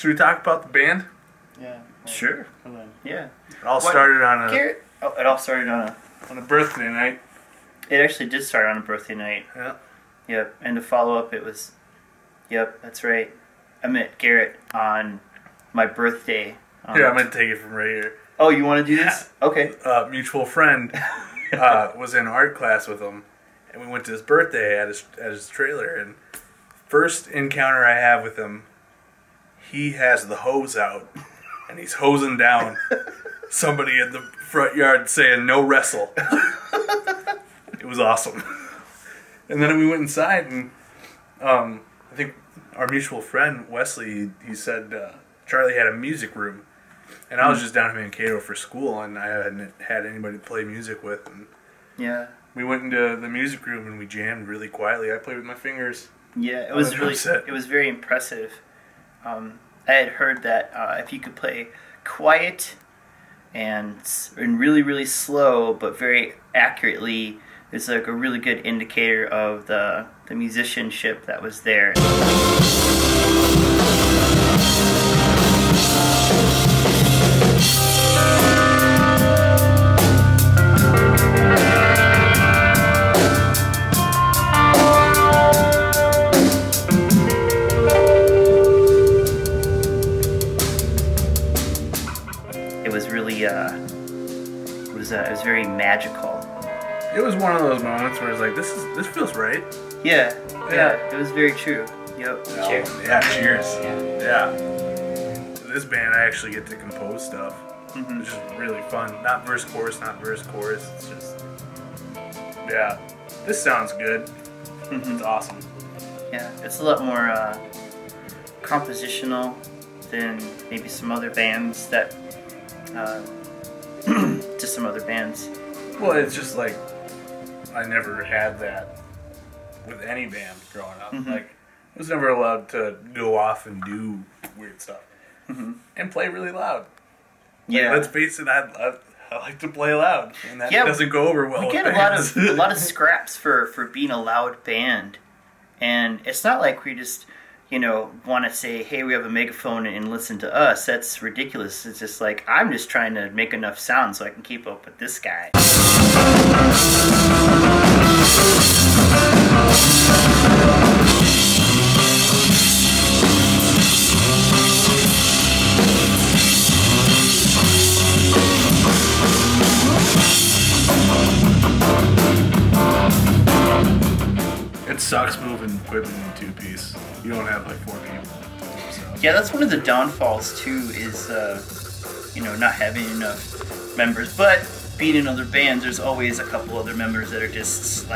Should we talk about the band? Yeah. Well, sure. Come on. Yeah. It all started on a Garrett? Oh, it all started on on a birthday night. It actually did start on a birthday night. Yeah. Yep. And to follow up, it was. Yep, that's right. I met Garrett on my birthday. Here, I'm gonna take it from right here. Oh, you want to do this? Okay. Mutual friend was in art class with him, and we went to his birthday at his trailer. And first encounter I have with him, he has the hose out, and he's hosing down somebody in the front yard saying "No wrestle." It was awesome. And then we went inside, and I think our mutual friend Wesley, he said Charlie had a music room. And I was just down in Mankato for school, and I hadn't had anybody to play music with. And Yeah. we went into the music room and we jammed really quietly. I played with my fingers. Yeah, it was really. Upset. It was very impressive. I had heard that if you could play quiet and really really slow, but very accurately, it's like a really good indicator of the musicianship that was there. It was very magical. It was one of those moments where it's like, this feels right. Yeah, it was very true. Yep. Cheers. Yeah, cheers. Yeah. This band, I actually get to compose stuff, which is really fun. Not verse chorus, It's just, yeah. This sounds good. It's awesome. Yeah, it's a lot more compositional than maybe some other bands that. Just some other bands. Well, it's just like I never had that with any band growing up. Like, I was never allowed to go off and do weird stuff and play really loud. Yeah, like, let's face it, I like to play loud, and that doesn't go over well. We get with a lot of scraps for being a loud band, and it's not like we just want to say, hey, we have a megaphone and listen to us. That's ridiculous. It's just like, I'm just trying to make enough sound so I can keep up with this guy. It sucks moving equipment in two-piece. You don't have like 4 people. So. Yeah, that's one of the downfalls too, is not having enough members. But being in other bands, there's always a couple other members that are just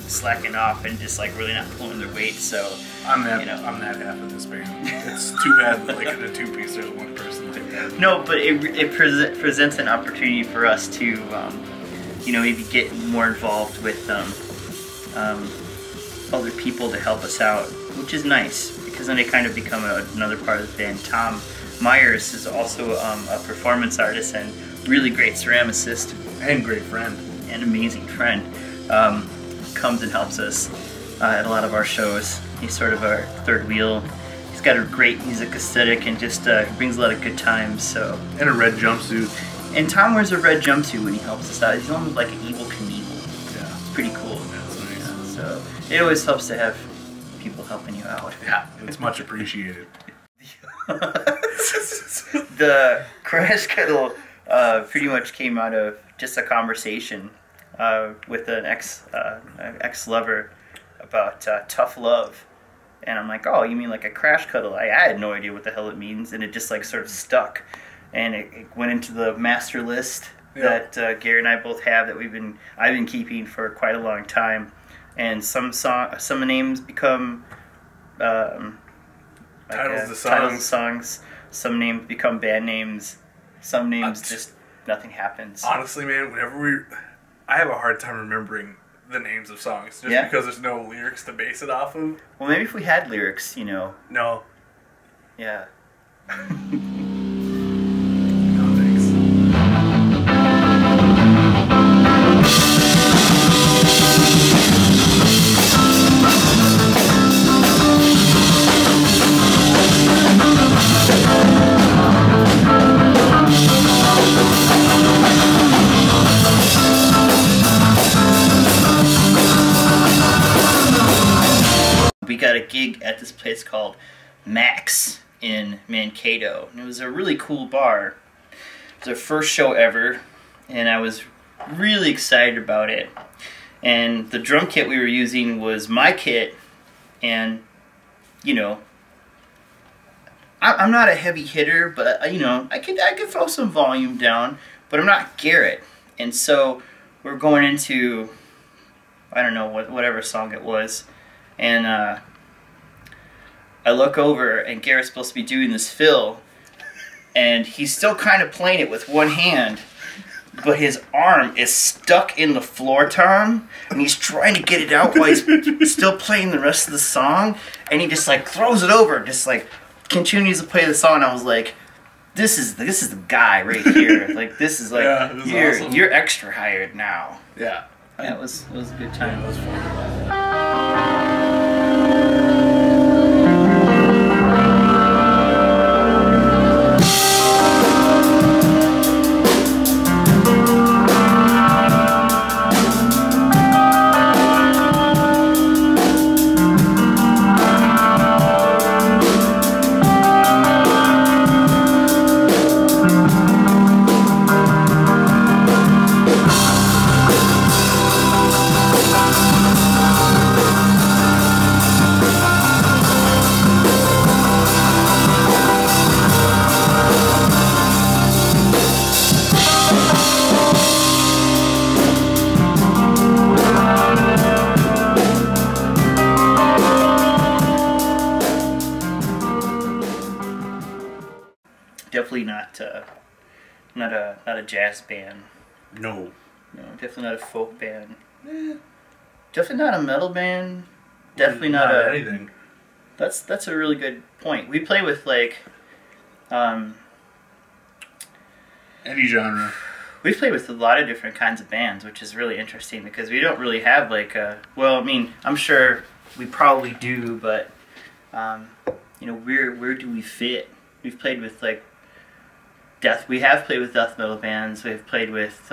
slacking off and just like really not pulling their weight. So I'm that half of this band. It's too bad that like in a two-piece there's one person like that. No, but it presents an opportunity for us to maybe get more involved with other people to help us out, which is nice, because then they kind of become another part of the band. Tom Myers is also a performance artist and really great ceramicist. And great friend. And amazing friend. Comes and helps us at a lot of our shows. He's sort of our third wheel. He's got a great music aesthetic and just brings a lot of good times. So. And a red jumpsuit. And Tom wears a red jumpsuit when he helps us out. He's almost like an evil Knievel. Yeah. It's pretty cool. That's nice. Yeah, so it always helps to have people helping you out. Yeah, it's much appreciated. The Crash Cuddle pretty much came out of just a conversation with an ex-lover about tough love. And I'm like, oh, you mean like a crash cuddle? I had no idea what the hell it means, and it just like sort of stuck. And it went into the master list that Garrett and I both have that I've been keeping for quite a long time. And some names become titles of songs. Some names become band names. Some names just nothing happens. Honestly, man, I have a hard time remembering the names of songs just because there's no lyrics to base it off of. Well, maybe if we had lyrics, No. Yeah. No, thanks. gig at this place called Max in Mankato. And it was a really cool bar. It was our first show ever, and I was really excited about it. And the drum kit we were using was my kit, and, you know, I'm not a heavy hitter, but, you know, I could throw some volume down, but I'm not Garrett. And so we're going into, I don't know, whatever song it was, and I look over, and Garrett's supposed to be doing this fill, and he's still kind of playing it with one hand, but his arm is stuck in the floor tom, and he's trying to get it out while he's still playing the rest of the song, and he just like throws it over, just like continues to play the song. And I was like, this is the guy right here. Like, this is like, awesome. You're extra hired now. Yeah. Yeah, it was a good time. It was fun. Definitely not a jazz band. No. No, definitely not a folk band. Definitely not a metal band. Definitely not anything. That's a really good point. We play with like Any genre. we play with a lot of different kinds of bands, which is really interesting because we don't really have like a, well, I mean, I'm sure we probably do, but you know, where do we fit? We've played with like we have played with death metal bands. We've played with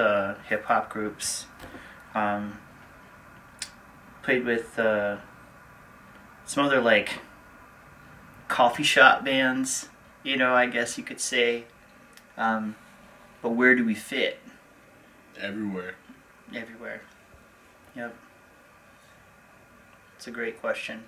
hip hop groups. Played with some other like coffee shop bands, you know, I guess you could say. But where do we fit? Everywhere. Everywhere. Yep. It's a great question.